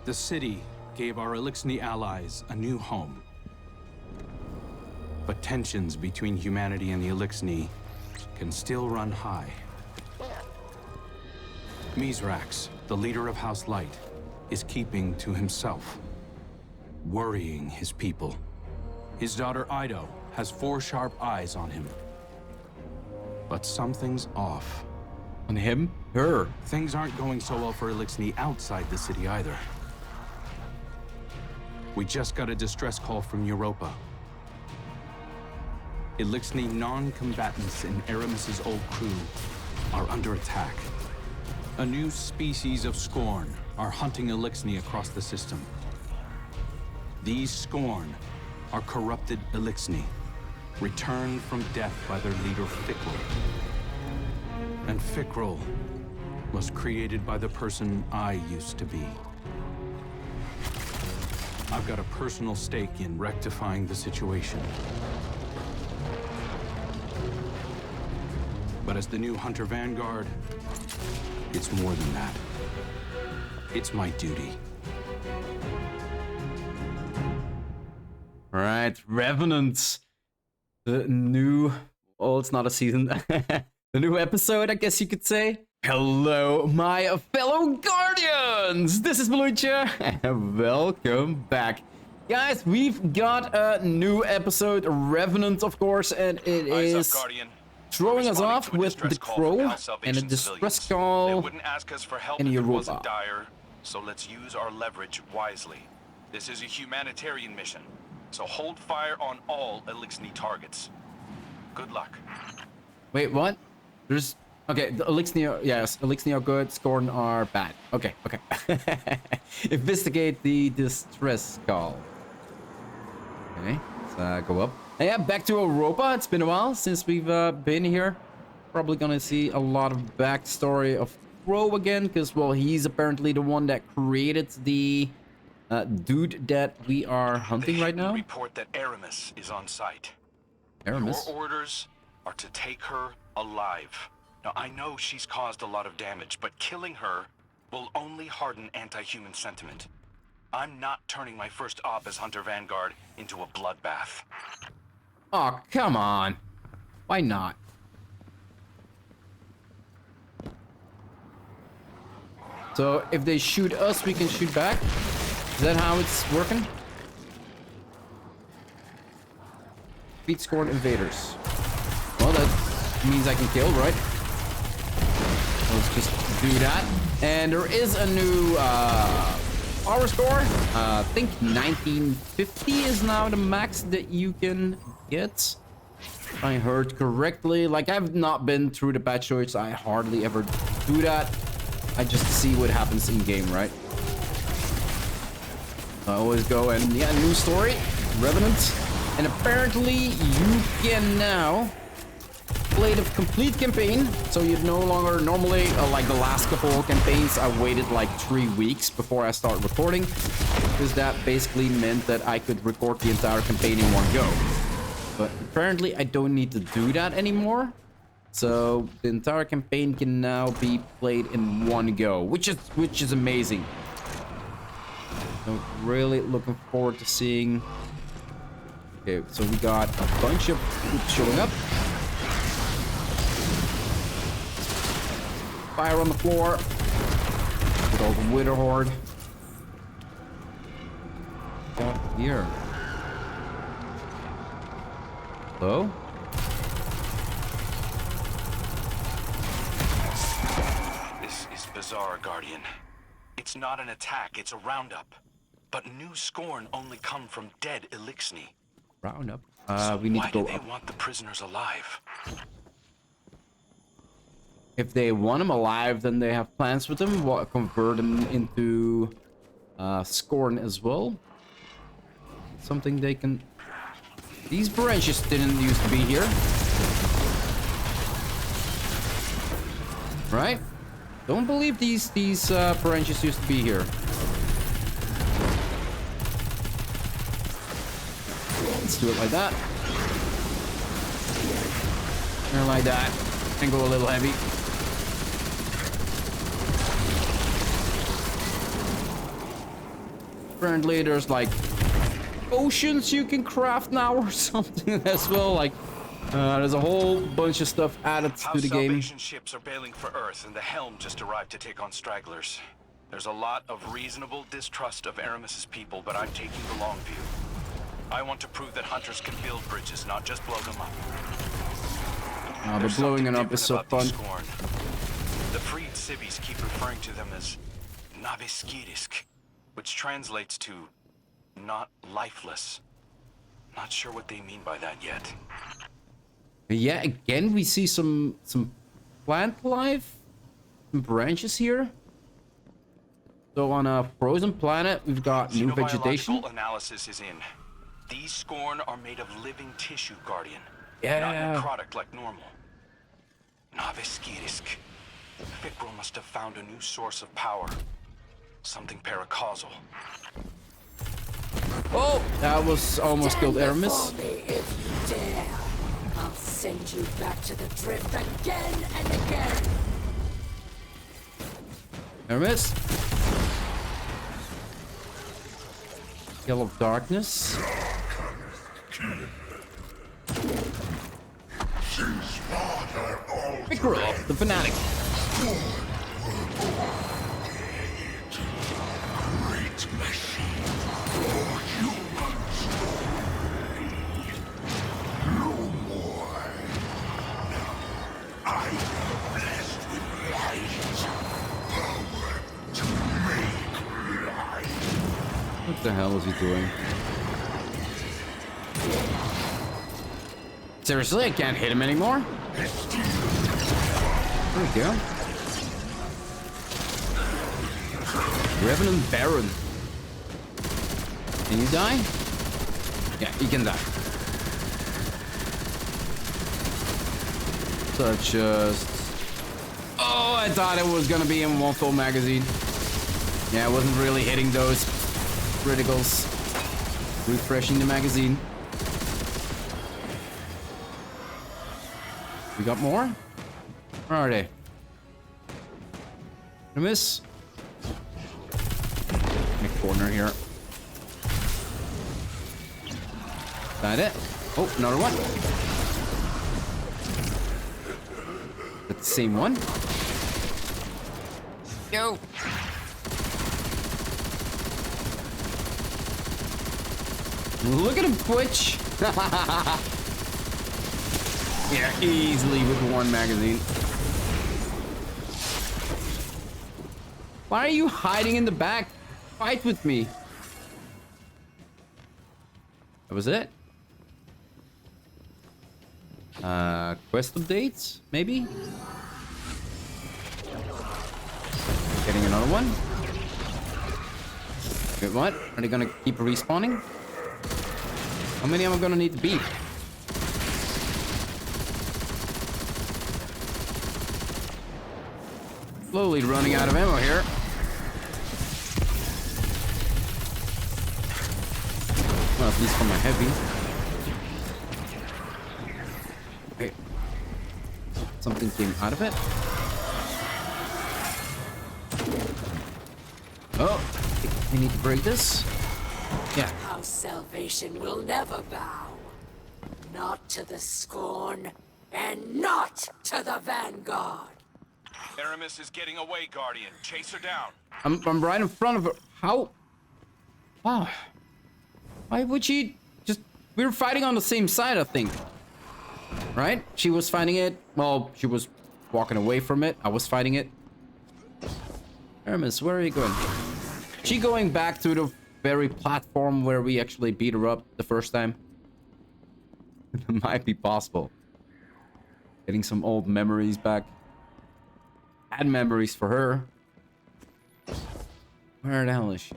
The city gave our Eliksni allies a new home. But tensions between humanity and the Eliksni can still run high. Mithrax, the leader of House Light, is keeping to himself, worrying his people. His daughter Ido has 4 sharp eyes on him. But something's off. On him? Her. Things aren't going so well for Eliksni outside the city either. We just got a distress call from Europa. Eliksni non-combatants in Aramis's old crew are under attack. A new species of Skorn are hunting Eliksni across the system. These Skorn are corrupted Eliksni, returned from death by their leader Fikrul. And Fikrul was created by the person I used to be. I've got a personal stake in rectifying the situation. But as the new Hunter Vanguard, it's more than that. It's my duty. Alright, Revenant. The new... Oh, it's not a season. The new episode, I guess you could say. Hello, my fellow Guardians! This is Mloentje, and welcome back. Guys, we've got a new episode, Revenant, of course, and it is throwing us off with the Crow and a distress call in Europa. Dire, so let's use our leverage wisely. This is a humanitarian mission, so hold fire on all Eliksni targets. Good luck. Wait, what? There's... Okay, the Eliksni are... Yes, Eliksni are good, Skorn are bad. Okay, okay. Investigate the distress call. Okay, let's go up. And yeah, back to Europa. It's been a while since we've been here. Probably gonna see a lot of backstory of Crow again, because, well, he's apparently the one that created the dude that we are hunting right now. Report that Aramis is on site. Aramis? Your orders are to take her alive. Now, I know she's caused a lot of damage, but killing her will only harden anti-human sentiment. I'm not turning my first op as Hunter Vanguard into a bloodbath. Oh, come on. Why not? So, if they shoot us, we can shoot back? Is that how it's working? Defeat Skorn invaders. Well, that means I can kill, right? Let's just do that. And there is a new power score. I think 1950 is now the max that you can get. If I heard correctly. Like, I've not been through the patch notes. I hardly ever do that. I just see what happens in game, right? I always go and, yeah, new story. Revenant. And apparently you can now play the complete campaign, so you no longer normally like the last couple of campaigns I waited like 3 weeks before I start recording, because that basically meant that I could record the entire campaign in one go. But apparently I don't need to do that anymore, so the entire campaign can now be played in one go, which is amazing. So really looking forward to seeing. Okay, so we got a bunch of troops showing up. Fire on the floor. With all the Wither Horde. Up here. Hello? This is bizarre, Guardian. It's not an attack, it's a roundup. But new Skorn only come from dead Eliksni. Roundup? So we need to go why do up. they want the prisoners alive? If they want them alive, then they have plans with them. We'll convert them into Skorn as well. Something they can... These branches didn't used to be here. Right? Don't believe these branches used to be here. Let's do it like that. And like that. And go a little heavy. Apparently there's like potions you can craft now or something as well. Like there's a whole bunch of stuff added to the game. Salvation ships are bailing for Earth, and the Helm just arrived to take on stragglers. There's a lot of reasonable distrust of Aramis's people, but I'm taking the long view. I want to prove that hunters can build bridges, not just blow them up. But blowing it up is so fun. Skorn. The freed civvies keep referring to them as Naviskirisk, which translates to not lifeless. Not sure what they mean by that yet. Yeah, again we see some plant life, some branches here. So on a frozen planet, we've got new vegetation. Xenobiological analysis is in. These Skorn are made of living tissue, Guardian. Yeah. Not necrotic like normal. Naviskirisk. Fikral must have found a new source of power. Something paracausal. Oh, that was almost killed Aramis. If you dare, I'll send you back to the drift again and again. Aramis. Yellow darkness. Fikral, the fanatic. Great machine for humans. No more. Now, I am blessed with light. Power to make light. What the hell is he doing? Seriously, I can't hit him anymore? There we go. Revenant Baron. Can you die? Yeah, he can die. So just... Oh, I thought it was gonna be in one full magazine. Yeah, I wasn't really hitting those criticals. Refreshing the magazine. We got more? Where are they? Did I miss? In the corner here. Is that it? Oh, another one. That's the same one. Go. Look at him twitch. Yeah, easily with one magazine. Why are you hiding in the back? Fight with me. That was it. Quest updates, maybe? Getting another one. Wait, what? Are they gonna keep respawning? How many am I gonna need to beat? Slowly running out of ammo here. Well, at least for my heavy. Okay. Something came out of it. Oh, we need to break this. Yeah. House Salvation will never bow. Not to the Skorn, and not to the Vanguard. Aramis is getting away, Guardian. Chase her down. I'm right in front of her. How? Wow. Why would she just... We were fighting on the same side, I think. Right? She was fighting it. Well, she was walking away from it. I was fighting it. Aramis, where are you going? She going back to the very platform where we actually beat her up the first time. It might be possible. Getting some old memories back. Bad memories for her. Where the hell is she?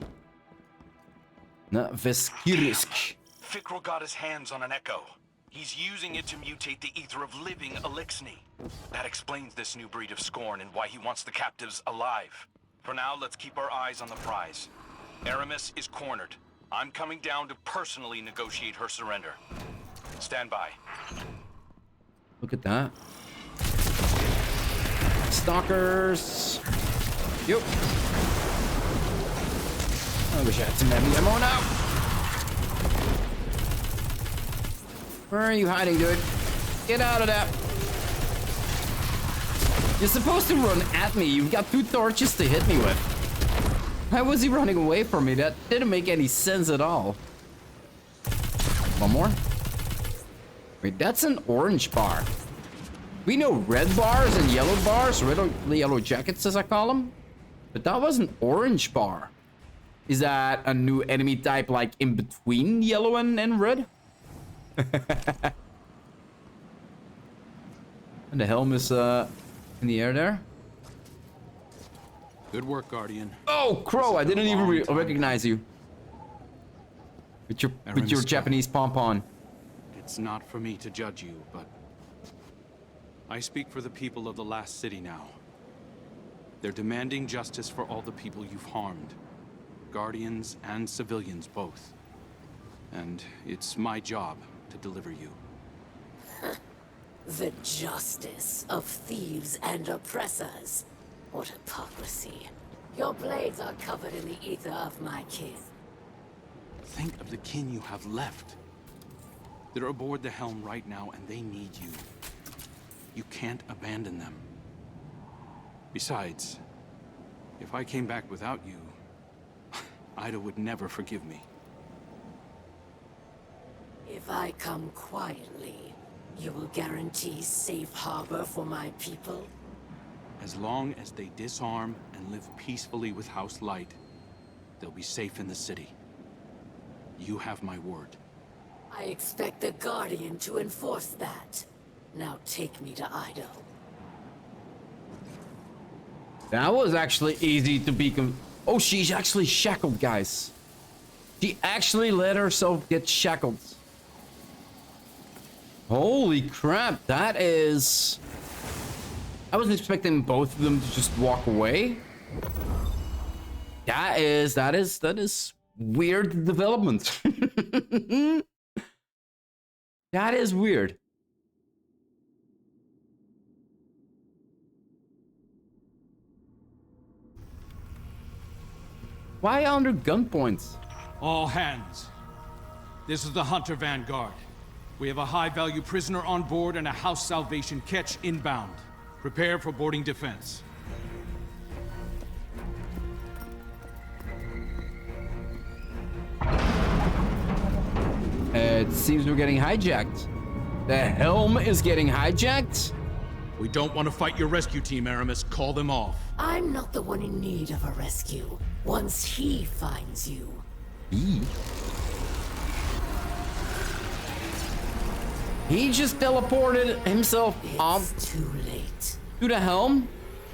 Naviskirisk. Fikral got his hands on an echo. He's using it to mutate the ether of living Eliksni. That explains this new breed of Skorn and why he wants the captives alive. For now, let's keep our eyes on the prize. Aramis is cornered. I'm coming down to personally negotiate her surrender. Stand by. Look at that. Stalkers. Yep. I wish I had some heavy ammo now. Where are you hiding, dude? Get out of there. You're supposed to run at me. You've got 2 torches to hit me with. Why was he running away from me? That didn't make any sense at all. One more. Wait, that's an orange bar. We know red bars and yellow bars, red or yellow jackets as I call them. But that was an orange bar. Is that a new enemy type like in between yellow and red? And the helm is in the air there. Good work, Guardian. Oh, Crow, I didn't even recognize you. With your Japanese pom-pom. It's not for me to judge you, but I speak for the people of the last city now. They're demanding justice for all the people you've harmed. Guardians and civilians both. And it's my job to deliver you. The justice of thieves and oppressors. What hypocrisy. Your blades are covered in the ether of my kin. Think of the kin you have left. They're aboard the helm right now, and they need you. You can't abandon them. Besides, if I came back without you, Ida would never forgive me. If I come quietly, you will guarantee safe harbor for my people? As long as they disarm and live peacefully with House Light, they'll be safe in the city. You have my word. I expect the Guardian to enforce that. Now take me to Ido. That was actually easy to be oh, she's actually shackled, guys. She actually let herself get shackled. Holy crap, that is... I wasn't expecting both of them to just walk away. That is weird development. That is weird. Why under gunpoint? All hands. This is the Hunter Vanguard. We have a high-value prisoner on board and a house salvation catch inbound. Prepare for boarding defense. It seems we're getting hijacked. The helm is getting hijacked? We don't want to fight your rescue team, Aramis. Call them off. I'm not the one in need of a rescue. Once he finds you. He just teleported himself up It's too late. to the helm?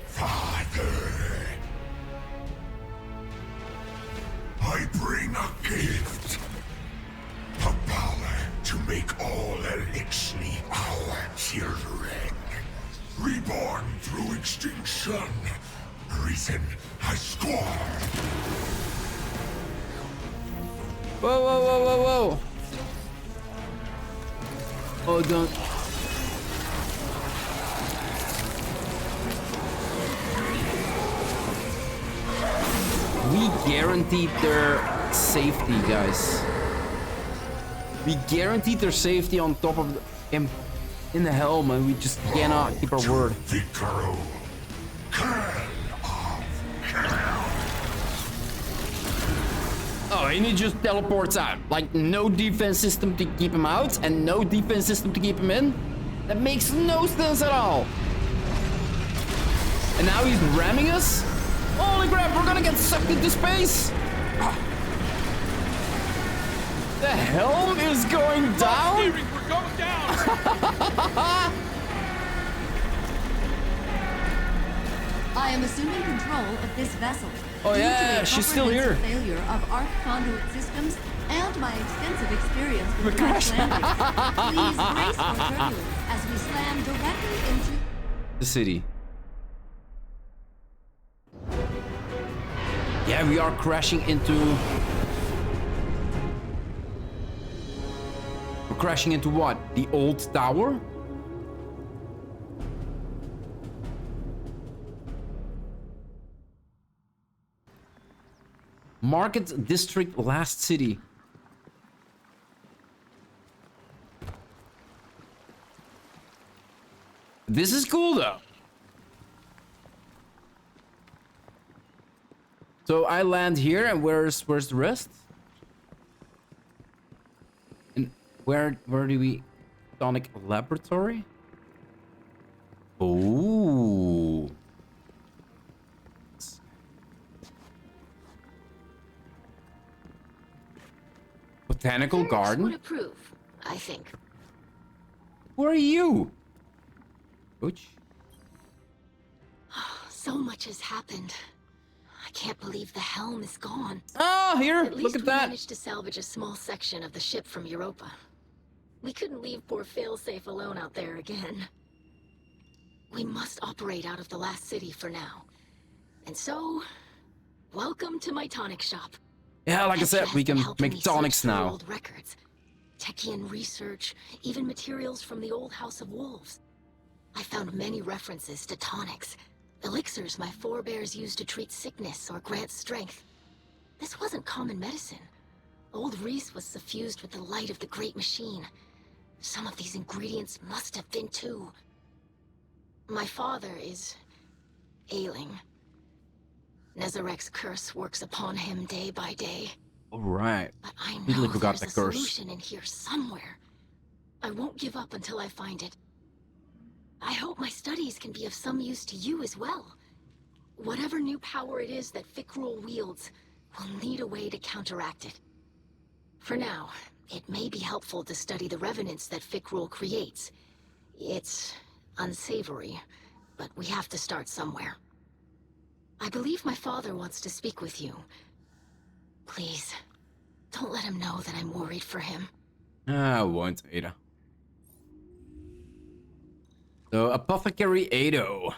Father, I bring a gift. The power to make all Eliksni our children. Reborn through extinction, risen as Skorn. Whoa, whoa, whoa, whoa, whoa. Oh, don't. We guaranteed their safety, guys. We guaranteed their safety on top of in the helm, and we just cannot keep our word. Vicaro, Oh, and he just teleports out. Like, no defense system to keep him out, and no defense system to keep him in. That makes no sense at all. And now he's ramming us? Holy crap, we're gonna get sucked into space! The helm is going down? Steering, we're going down! I am assuming control of this vessel. Oh Due to yeah, a she's still here. comprehensive failure of arc conduit systems and my extensive experience with crash landings. Please brace for turbulence as we slam directly into The city. Yeah, we are crashing into... We're crashing into what? The old tower? Market District, last city. This is cool though. So I land here, and where's the rest? And where do we? Sonic Laboratory. Oh. Botanical Garden. Would approve, I think. Who are you? Coach? So much has happened. I can't believe the helm is gone. Ah, here, At least look at we that. managed to salvage a small section of the ship from Europa. We couldn't leave poor Failsafe alone out there again. We must operate out of the last city for now. And so, welcome to my tonic shop. Yeah, like I said, Petra we has been can helping make me tonics search through now. Old records, Techian research, even materials from the old House of Wolves. I found many references to tonics, elixirs my forebears used to treat sickness or grant strength. This wasn't common medicine. Old Reese was suffused with the light of the Great Machine. Some of these ingredients must have been too. My father is ailing. Nezarek's curse works upon him day by day. All right. But I know Completely forgot there's the a curse. solution in here somewhere. I won't give up until I find it. I hope my studies can be of some use to you as well. Whatever new power it is that Fikrul wields, we'll need a way to counteract it. For now, it may be helpful to study the revenants that Fikrul creates. It's unsavory, but we have to start somewhere. I believe my father wants to speak with you. Please, don't let him know that I'm worried for him. I won't, Ada. So, Apothecary Ado.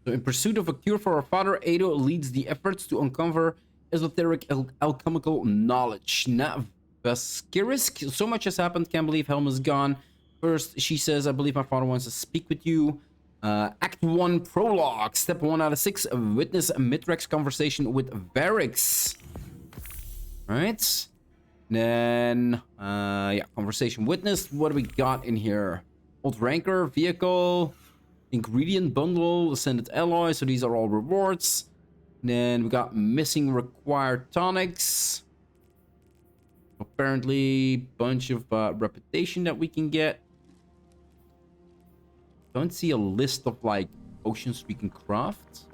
So, in pursuit of a cure for our father, Ado leads the efforts to uncover esoteric alchemical knowledge. Now, Vaskirisk, so much has happened, can't believe Helm is gone. First, she says, I believe my father wants to speak with you. Act 1 Prologue, Step 1 out of 6, witness a Mitrex conversation with Varix. Right. Then, yeah, conversation witnessed. What do we got in here? Old Rancor, vehicle, ingredient bundle, ascended alloy. So these are all rewards. Then we got missing required tonics. Apparently, bunch of reputation that we can get. Don't see a list of like potions we can craft.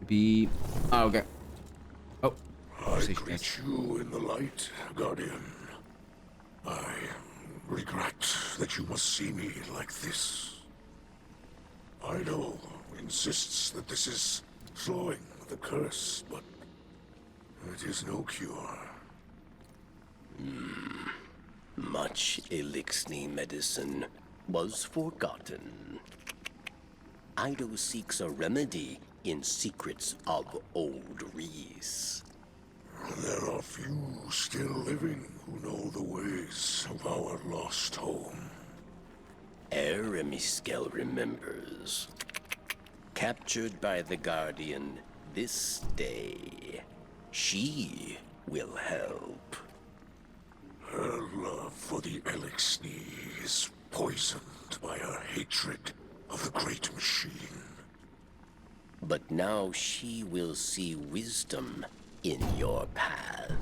Maybe. Oh, okay. Oh. I greet you in the light, Guardian. I regret that you must see me like this. Ido insists that this is slowing the curse, but it is no cure. Much Eliksni medicine was forgotten. Ido seeks a remedy in secrets of old Reese. There are few still living who know the ways of our lost home. Eremiskel remembers. Captured by the Guardian this day, she will help. Her love for the Eliksni is poisoned by her hatred of the Great Machine. But now she will see wisdom in your path.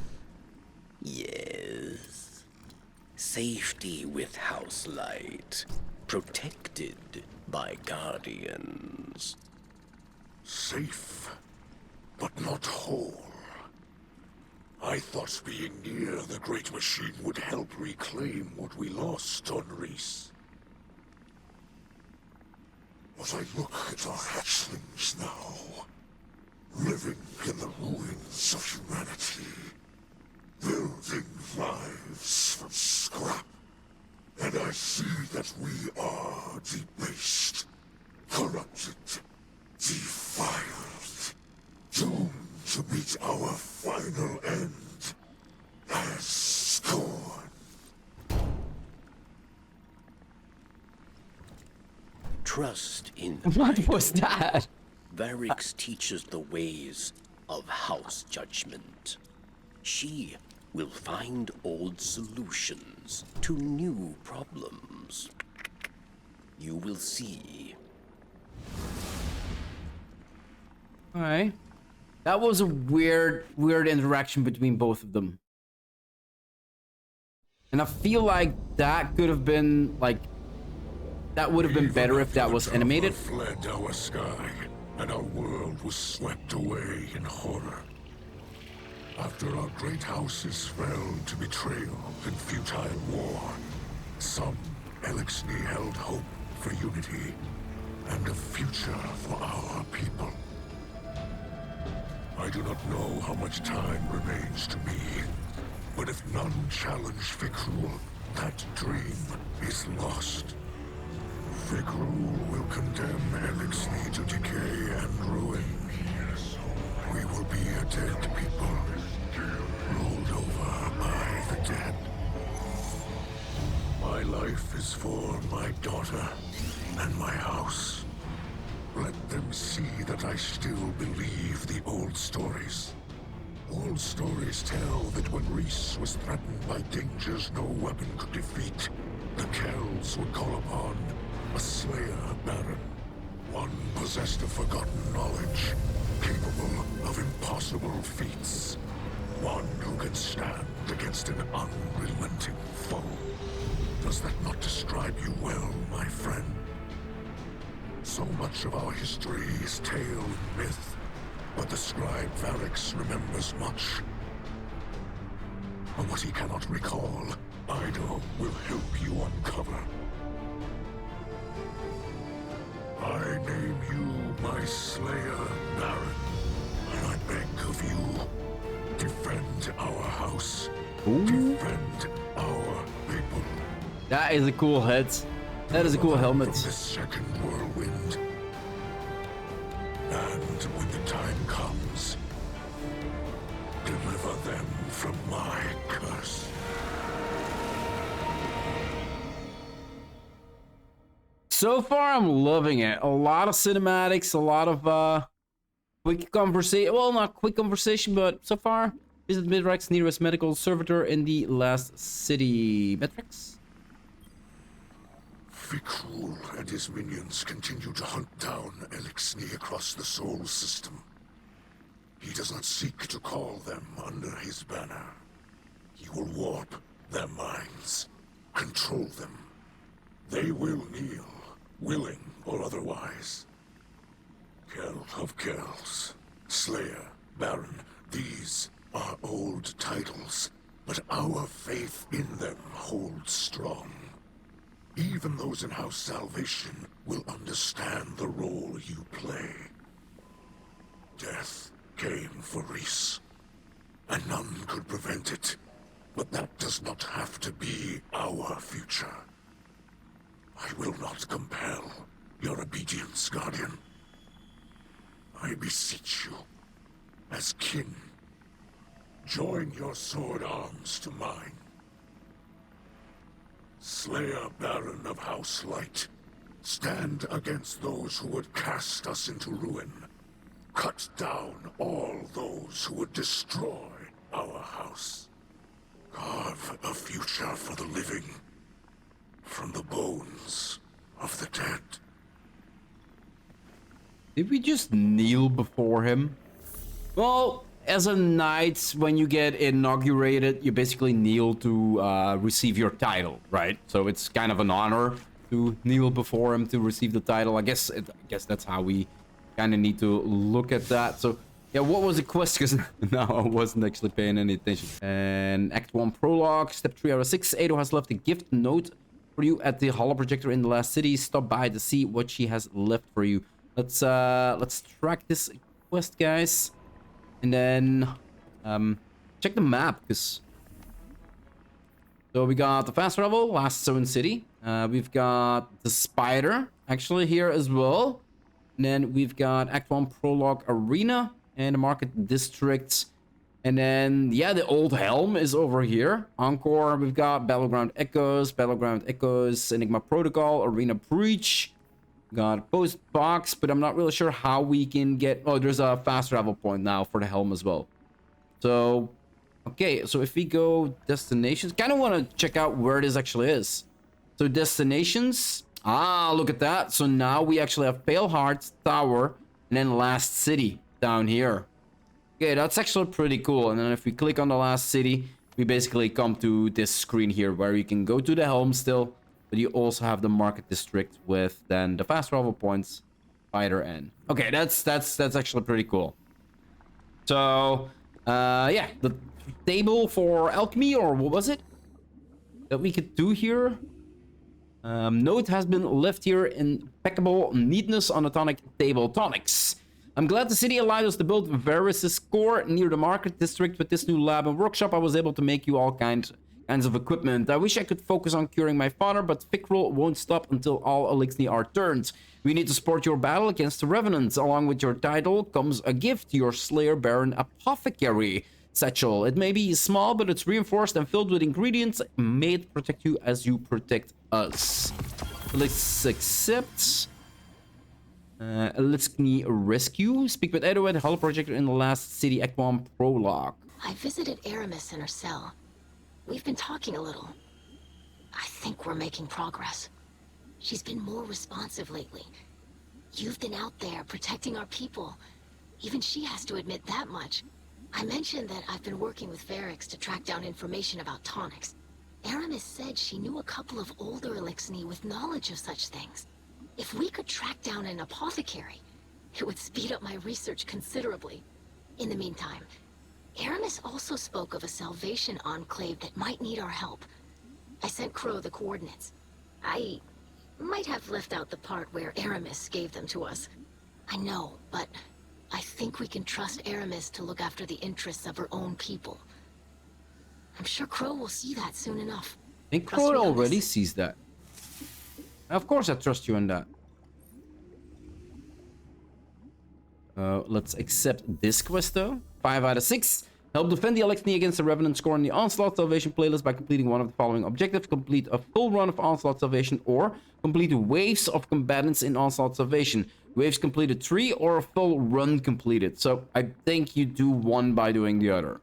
Yes. Safety with House Light. Protected by Guardians. Safe, but not whole. I thought being near the Great Machine would help reclaim what we lost on Reese. But I look at our hatchlings now, living in the ruins of humanity, building lives from scrap, and I see that we are debased, corrupted, defiled, doomed to meet our final end as Skorn. Trust in the What light. was that? Varix teaches the ways of House Judgment. She will find old solutions to new problems. You will see. Alright. That was a weird interaction between both of them. And I feel like that could have been, like, that would have been better if that was animated. Fled our sky, and our world was swept away in horror. After our great houses fell to betrayal and futile war, some Eliksni held hope for unity and a future for our people. I do not know how much time remains to me, but if none challenge Fikrul, that dream is lost. Fikrul will condemn Eliksni to decay and ruin. We will be a dead people, rolled over by the dead. My life is for my daughter and my house. Let them see that I still believe the old stories. Old stories tell that when Reese was threatened by dangers no weapon could defeat, the Kells would call upon a Slayer Baron. One possessed of forgotten knowledge, capable of impossible feats. One who can stand against an unrelenting foe. Does that not describe you well, my friend? So much of our history is tale and myth, but the scribe Varix remembers much. But what he cannot recall, Ido will help you uncover. I name you my Slayer Baron, and I beg of you, defend our house. Ooh. Defend our people. That is a cool head. That is a cool helmet. From the second whirlwind. And when the time comes, deliver them from my curse. So far, I'm loving it. A lot of cinematics, a lot of quick conversation. Well, not quick conversation, but so far, visit Midrex's nearest medical servitor in the last city. Midrex? Fikrul and his minions continue to hunt down Eliksni across the Soul System. He does not seek to call them under his banner. He will warp their minds, control them. They will kneel, willing or otherwise. Kell of Kells, Slayer, Baron, these are old titles, but our faith in them holds strong. Even those in House Salvation will understand the role you play. Death came for Reese, and none could prevent it. But that does not have to be our future. I will not compel your obedience, Guardian. I beseech you, as kin, join your sword arms to mine. Slayer Baron of House Light, stand against those who would cast us into ruin. Cut down all those who would destroy our house. Carve a future for the living from the bones of the dead. Did we just kneel before him? Well, as a knight, when you get inaugurated, you basically kneel to receive your title, right? So it's kind of an honor to kneel before him to receive the title. I guess that's how we kind of need to look at that. So yeah, what was the quest? Because now I wasn't actually paying any attention. And Act 1 Prologue, Step 3 out of 6. Ado has left a gift note for you at the holo projector in the last city. Stop by to see what she has left for you. Let's track this quest, guys. And then check the map, because so we got the fast travel, last zone city. We've got the spider actually here as well. And then we've got Act 1 Prologue Arena and the Market District. And then, yeah, the Old Helm is over here. Encore, we've got Battleground Echoes, Enigma Protocol, Arena Breach. Got post box, but I'm not really sure how we can get... Oh, there's a fast travel point now for the helm as well. So, okay, so if we go destinations, kind of want to check out where this actually is. So destinations, look at that. So now we actually have Pale Heart Tower and then Last City down here. Okay, that's actually pretty cool. And then if we click on the Last City, we basically come to this screen here where you can go to the helm still, but you also have the market district with then the fast travel points either end. Okay, that's actually pretty cool. So, yeah, the table for alchemy, or what was it that we could do here? Note has been left here in impeccable neatness on the tonic table. Tonics. I'm glad the city allowed us to build Varys' core near the market district. With this new lab and workshop, I was able to make you all kinds of equipment. I wish I could focus on curing my father, but Fikrul won't stop until all Eliksni are turned. We need to support your battle against the Revenant. Along with your title comes a gift, your Slayer Baron Apothecary satchel. It may be small, but it's reinforced and filled with ingredients made to protect you as you protect us. Let's accept. Eliksni Rescue. Speak with Edward, Hollow Projector in the Last City Act 1 Prologue. I visited Aramis in her cell. We've been talking a little. I think we're making progress. She's been more responsive lately. You've been out there protecting our people. Even she has to admit that much. I mentioned that I've been working with Varys to track down information about tonics. Aramis said she knew a couple of older Eliksni with knowledge of such things. If we could track down an apothecary, it would speed up my research considerably. In the meantime, Aramis also spoke of a Salvation Enclave that might need our help. I sent Crow the coordinates. I might have left out the part where Aramis gave them to us. I know, but I think we can trust Aramis to look after the interests of her own people. I'm sure Crow will see that soon enough. I think Crow already sees that. Of course I trust you on that. Let's accept this quest though. 5 out of 6. Help defend the Eliksni against the Revenant Skorn in the Onslaught Salvation playlist by completing one of the following objectives. Complete a full run of Onslaught Salvation, or complete waves of combatants in Onslaught Salvation. Waves completed 3 or a full run completed. So I think you do one by doing the other.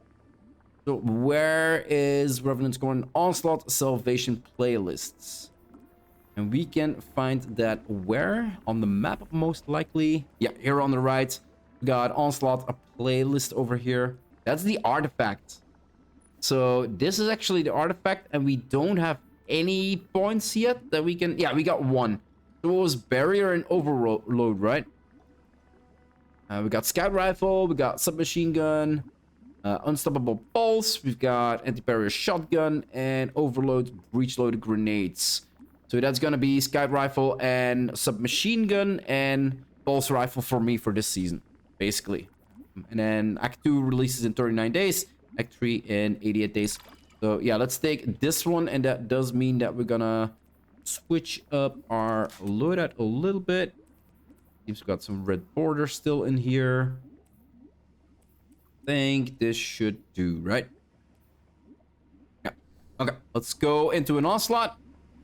So where is Revenant Skorn Onslaught Salvation playlists? And we can find that where? On the map, most likely. Yeah, here on the right. We got Onslaught, a playlist over here. That's the artifact. So this is actually the artifact, and we don't have any points yet that we can... Yeah, we got 1. So it was Barrier and Overload, right? We got Scout Rifle, we got Submachine Gun, Unstoppable Pulse, we've got Anti-Barrier Shotgun, and Overload Breech-Loaded Grenades. So that's gonna be Scout Rifle and Submachine Gun and Pulse Rifle for me for this season, basically. And then Act 2 releases in 39 days, Act 3 in 88 days. So yeah, let's take this one, and that does mean that we're gonna switch up our loadout a little bit. Seems we got some red borders still in here. I think this should do, right? Yeah. Okay, let's go into an onslaught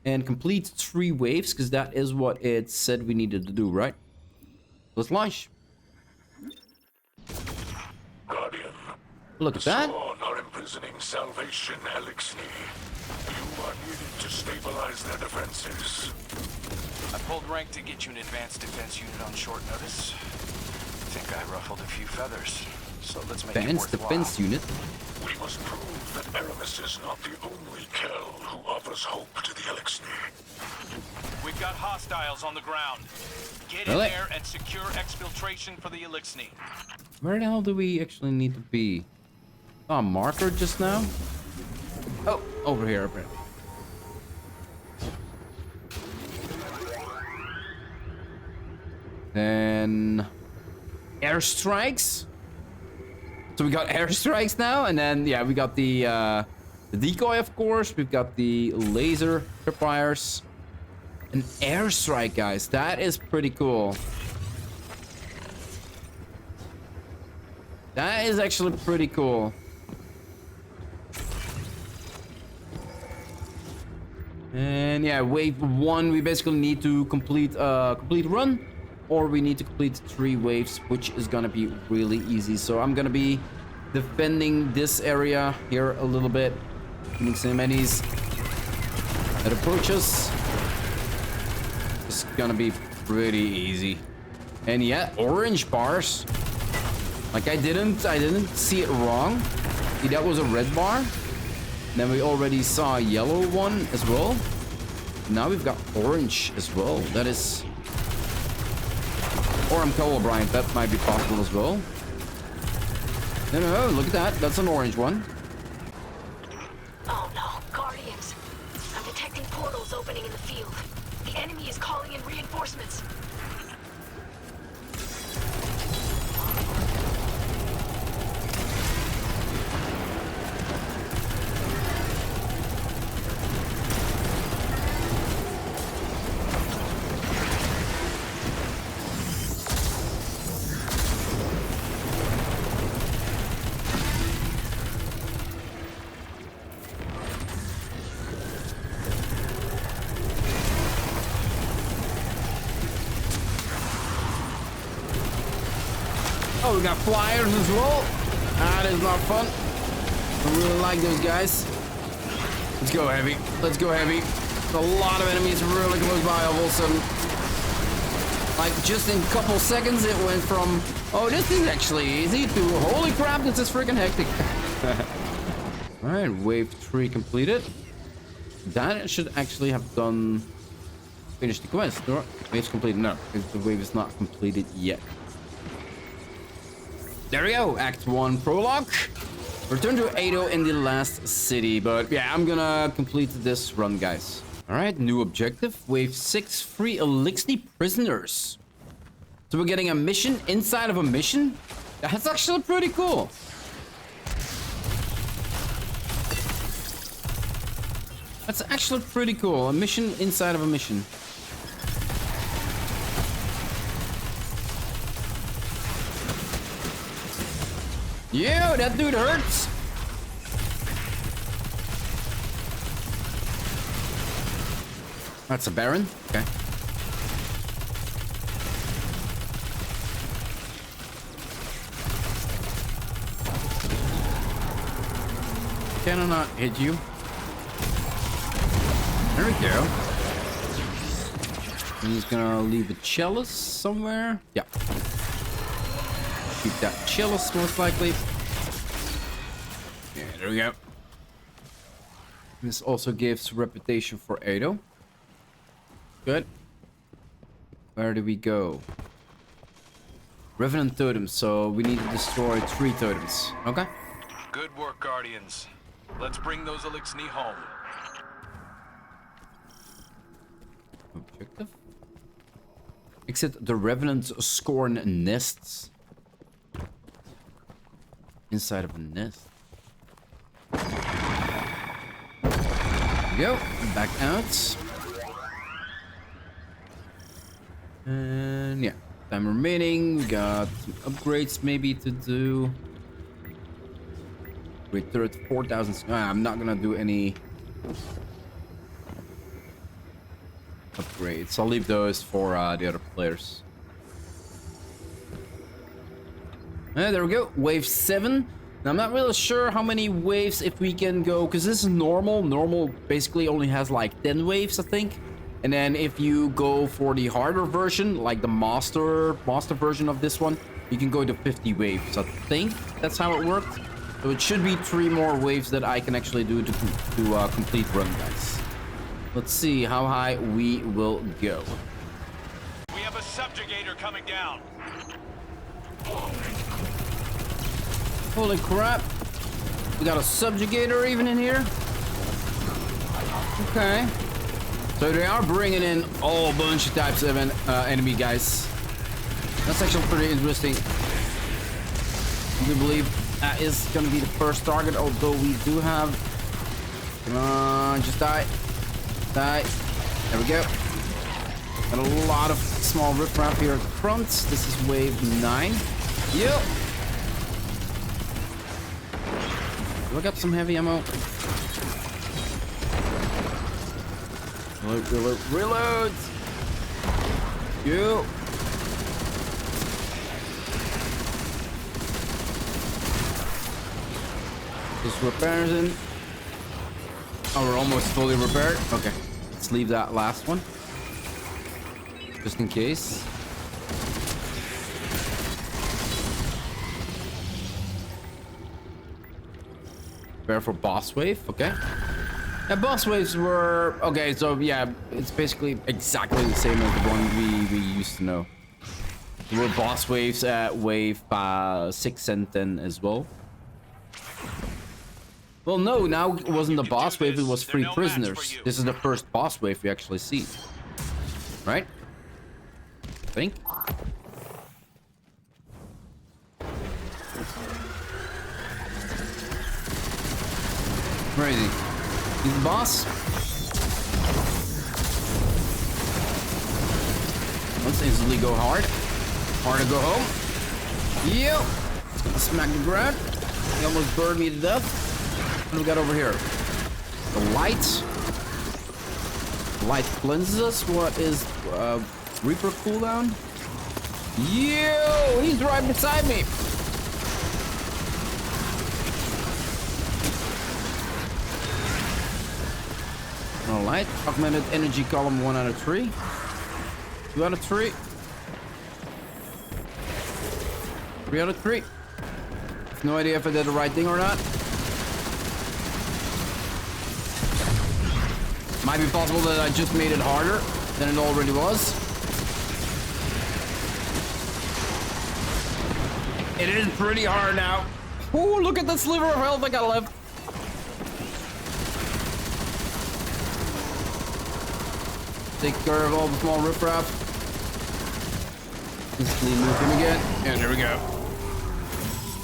and complete 3 waves, because that is what it said we needed to do, right? Let's launch. Guardian. Look at that. Skorn are imprisoning Salvation Eliksni. You are needed to stabilize their defenses. I pulled rank to get you an advanced defense unit on short notice. Think I ruffled a few feathers. So let's make Advanced it worthwhile. defense unit. We must prove that Aramis is not the only Kell who offers hope to the Eliksni. We've got hostiles on the ground. Get Really? in there and secure exfiltration for the Eliksni. Where the hell do we actually need to be? Oh, a marker just now? Oh, over here, apparently. Then airstrikes. So we got airstrikes now, and then yeah, we got the decoy, of course. We've got the laser tripwires. An airstrike, guys. That is pretty cool. That is actually pretty cool. And yeah, wave 1, we basically need to complete complete run, or we need to complete 3 waves, which is gonna be really easy. So I'm gonna be defending this area here a little bit, getting some enemies that approach us. It's gonna be pretty easy. And yeah, orange bars. Like I didn't see it wrong. See, that was a red bar. Then we already saw a yellow one as well. Now we've got orange as well. That is... Or I'm colorblind. That might be possible as well. No, look at that. That's an orange one. Oh no, Guardians. I'm detecting portals opening in the field. The enemy is calling in reinforcements. Oh, we got flyers as well. That is not fun. I really like those guys. Let's go heavy. Let's go heavy. A lot of enemies really close by all of a sudden. Like just in a couple seconds it went from, oh, this is actually easy, to holy crap, this is freaking hectic. Alright, wave 3 completed. That should actually have done... Finished the quest. No, wave's completed. No, the wave is not completed yet. There we go, Act 1 Prologue. Return to Edo in the last city. But yeah, I'm gonna complete this run, guys. Alright, new objective. Wave 6, free Eliksni prisoners. So we're getting a mission inside of a mission? That's actually pretty cool. That's actually pretty cool. A mission inside of a mission. Yo, that dude hurts. That's a Baron. Okay. Can I not hit you? There we go. And he's gonna leave a chalice somewhere. Yeah. Keep that chalice most likely. Yeah, there we go. This also gives reputation for Edo. Good. Where do we go? Revenant totems, so we need to destroy 3 totems. Okay. Good work, Guardians. Let's bring those Eliksni home. Objective. Exit the Revenant's Skorn nests. Inside of a nest. There we go. Back out. And yeah. Time remaining. We got some upgrades maybe to do. Wait, turret 4,000. I'm not gonna do any upgrades. I'll leave those for the other players. There we go, wave 7. Now I'm not really sure how many waves if we can go, because this is normal. Normal basically only has like 10 waves, I think. And then if you go for the harder version, like the master version of this one, you can go to 50 waves. I think that's how it worked. So it should be 3 more waves that I can actually do to complete run, guys. Let's see how high we will go. We have a subjugator coming down. Holy crap. We got a subjugator even in here. Okay. So they are bringing in a whole bunch of types of enemy, guys. That's actually pretty interesting. I do believe that is going to be the first target, although we do have... Come on, just die. Die. There we go. Got a lot of small riffraff here at the front. This is wave 9. Yep. Do I got some heavy ammo? Reload, reload, reload! You! Just repairs in. Oh, we're almost fully repaired. Okay, let's leave that last one. Just in case. Prepare for boss wave, okay. Yeah, boss waves were... Okay, so yeah, it's basically exactly the same as the one we used to know. There were boss waves at wave 6 and 10 as well. Well, no, now it wasn't the boss wave, it was free prisoners. This is the first boss wave we actually see. Right? I think. Where is he? He's the boss? Let's instantly go hard. Hard to go home. Yep. Smack the ground. He almost burned me to death. What do we got over here? The light. Light cleanses us. What is Reaper cooldown? Yo! He's right beside me. Alright, augmented energy column 1 out of 3. 2 out of 3. 3 out of 3. No idea if I did the right thing or not. Might be possible that I just made it harder than it already was. It is pretty hard now. Ooh, look at the sliver of health I got left. Take care of all the small riffraff. Instantly move him again. And there we go.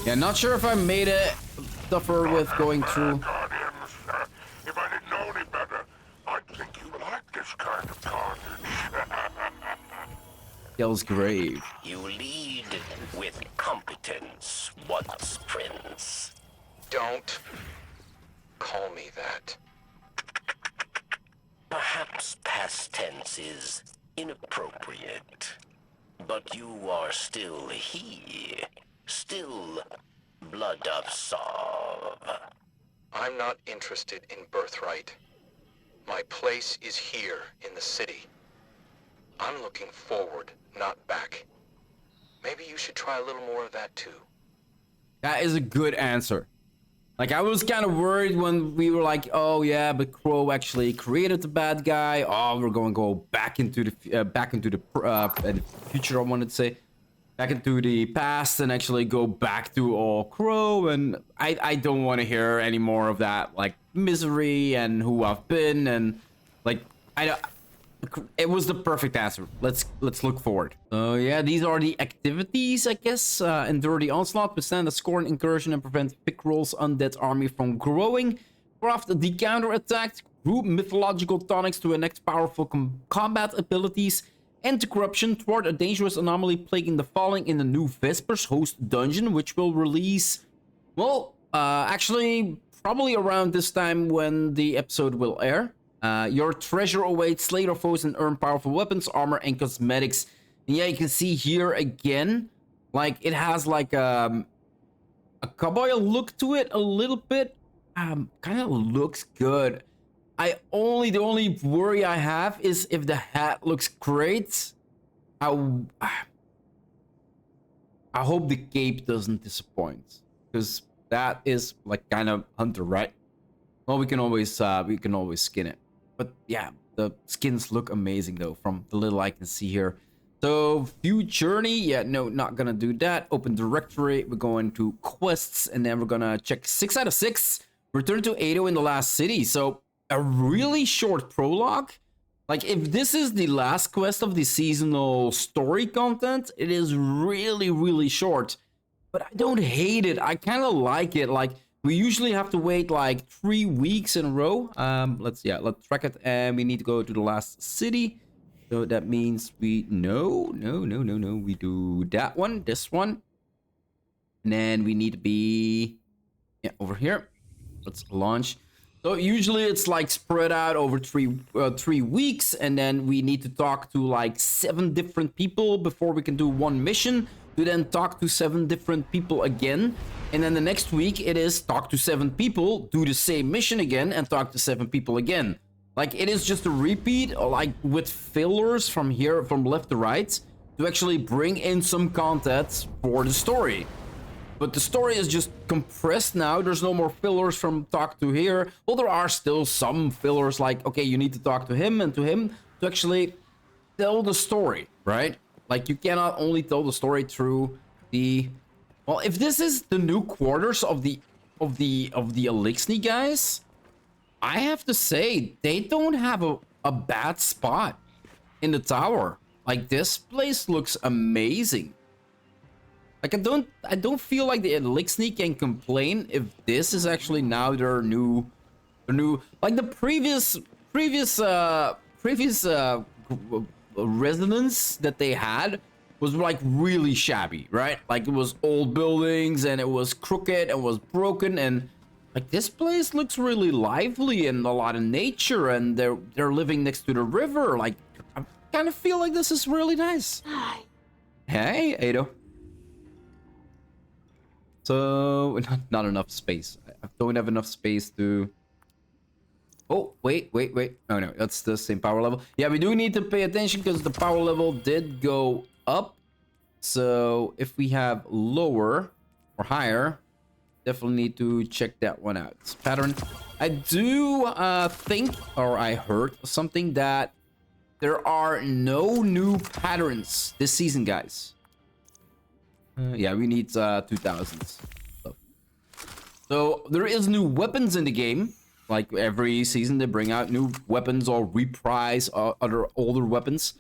Yeah, not sure if I made it tougher with going through. Guardians, if I didn't know any better, I'd think you like this kind of carnage. Hell's grave. You lead with competence, once prince. Don't call me that. Perhaps past tense is inappropriate, but you are still he, still blood of Sov. I'm not interested in birthright. My place is here in the city. I'm looking forward, not back. Maybe you should try a little more of that too. That is a good answer. Like, I was kind of worried when we were like, oh yeah, but Crow actually created the bad guy. Oh, we're going to go back into the future, I wanted to say. Back into the past and actually go back to all Crow. And I don't want to hear any more of that, like, misery and who I've been. And, like, it was the perfect answer. Let's look forward. So yeah, these are the activities, I guess. Endure the onslaught, withstand a Skorn incursion, and prevent Pickrell's undead army from growing. Craft the counter-attack. Group mythological tonics to enact powerful combat abilities. End corruption. Thwart a dangerous anomaly plaguing the falling in the new Vespers host dungeon, which will release, well, actually, probably around this time when the episode will air. Your treasure awaits, slay your foes and earn powerful weapons, armor, and cosmetics. And yeah, you can see here again, like, it has like a cowboy look to it a little bit. Kind of looks good. The only worry I have is if the hat looks great. I hope the cape doesn't disappoint, because that is like kind of Hunter, right? Well, we can always skin it. But yeah, the skins look amazing though, from the little I can see here. So view journey, yeah, no, not gonna do that. Open directory, we're going to quests, and then we're gonna check 6 out of 6. Return to Edo in the last city. So a really short prologue. Like, if this is the last quest of the seasonal story content, it is really, really short. But I don't hate it. I kind of like it. Like, we usually have to wait like 3 weeks in a row. Let's track it, and we need to go to the last city. So that means we no. We do that one, this one, and then we need to be over here. Let's launch. So usually it's like spread out over 3 weeks, and then we need to talk to like 7 different people before we can do one mission, to then talk to 7 different people again. And then the next week it is talk to 7 people, do the same mission again, and talk to 7 people again. Like, it is just a repeat, like with fillers from here, from left to right, to actually bring in some content for the story. But the story is just compressed now. There's no more fillers from talk to here. Well, there are still some fillers like, okay, you need to talk to him and to him to actually tell the story, right? Like, you cannot only tell the story through the... Well, if this is the new quarters of the Eliksni guys, I have to say, they don't have a bad spot in the tower. Like, this place looks amazing. Like, I don't feel like the Eliksni can complain if this is actually now their new, like the previous residence that they had was like really shabby, right? Like, it was old buildings and it was crooked and was broken, and like this place looks really lively and a lot of nature, and they're living next to the river. Like, I kind of feel like this is really nice. Hi. Hey, Ado. So, not enough space. I don't have enough space to... Oh, wait. Oh, no, that's the same power level. Yeah, we do need to pay attention because the power level did go up. So, if we have lower or higher, definitely need to check that one out. Pattern. I do think, or I heard something that there are no new patterns this season, guys. Yeah, we need 2000s. So there is new weapons in the game. Like every season, they bring out new weapons or reprise other older weapons.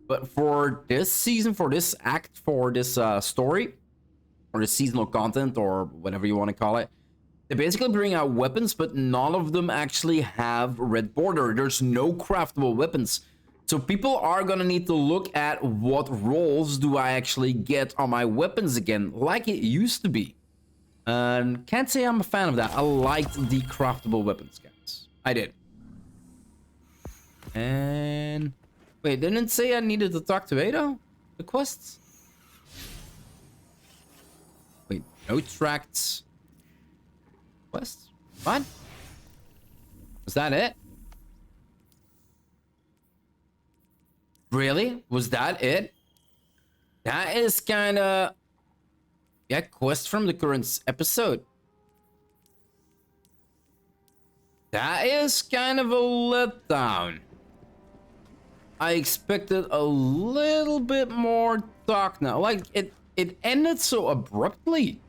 But for this season, for this act, for this story, or the seasonal content, or whatever you want to call it, they basically bring out weapons, but none of them actually have red border. There's no craftable weapons. So people are gonna need to look at what rolls do I actually get on my weapons again, like it used to be. And can't say I'm a fan of that. I liked the craftable weapons, guys. I did. And wait, didn't it say I needed to talk to Ado? The quests? Wait, no tracts. Quests? What? Was that it? Really? Was that it? That is kind of... Yeah, quest from the current episode. That is kind of a letdown. I expected a little bit more talk now. Like, it ended so abruptly.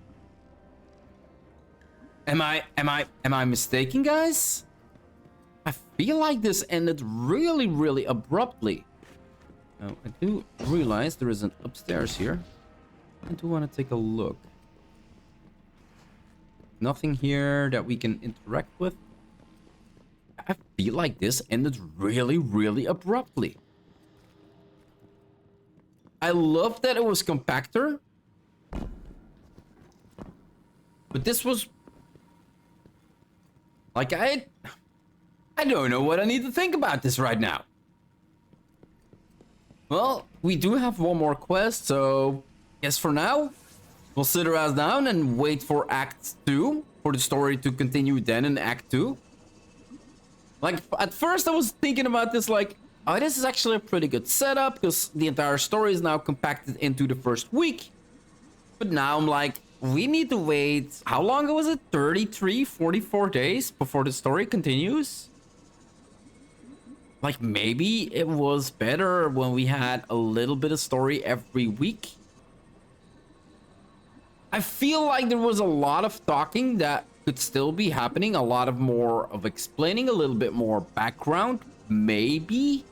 Am I mistaken, guys? I feel like this ended really, really abruptly. Now, I do realize there is an upstairs here. I do want to take a look. Nothing here that we can interact with. I feel like this ended really, really abruptly. I love that it was compactor. But this was... Like, I don't know what I need to think about this right now. Well, we do have one more quest, so... Yes, for now, we'll sit our ass down and wait for Act 2. For the story to continue then in Act 2. Like, at first I was thinking about this like... Oh, this is actually a pretty good setup, because the entire story is now compacted into the first week. But now I'm like, we need to wait... How long was it? 33, 44 days before the story continues? Like, maybe it was better when we had a little bit of story every week. I feel like there was a lot of talking that could still be happening. A lot of more of explaining, a little bit more background, maybe,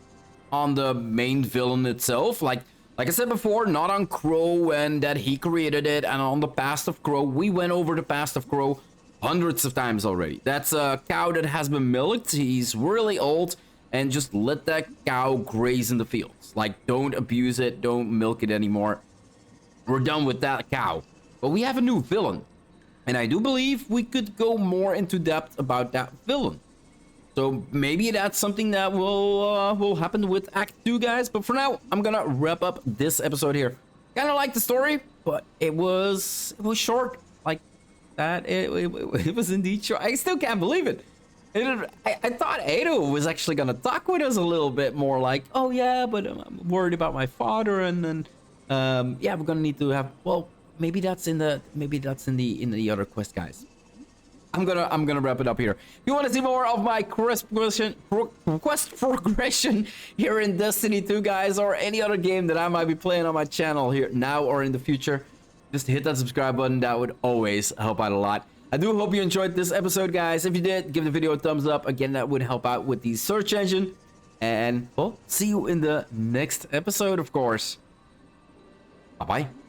on the main villain itself. Like I said before, not on Crow and that he created it, and on the past of Crow. We went over the past of Crow hundreds of times already. That's a cow that has been milked. He's really old, and just let that cow graze in the fields. Like, don't abuse it, don't milk it anymore. We're done with that cow. But we have a new villain, and I do believe we could go more into depth about that villain. So maybe that's something that will happen with Act 2, guys. But for now, I'm gonna wrap up this episode here. Kind of like the story, but it was short. Like that, it was indeed short. I still can't believe it. I thought Ada was actually gonna talk with us a little bit more. Like, oh yeah, but I'm worried about my father, and then yeah, we're gonna need to have. Well, maybe that's in the other quest, guys. I'm gonna wrap it up here. If you want to see more of my quest progression here in Destiny 2, guys, or any other game that I might be playing on my channel here now or in the future, just hit that subscribe button. That would always help out a lot. I do hope you enjoyed this episode, guys. If you did, give the video a thumbs up. Again, that would help out with the search engine. And, well, see you in the next episode, of course. Bye-bye.